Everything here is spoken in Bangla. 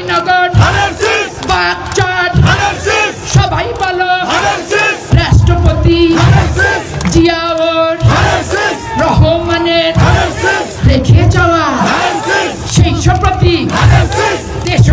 নগর বাগচাট সবাই বলো রাষ্ট্রপতি জিয়াউর রহমানের রেখে যাওয়া সেই প্রতীক দেশ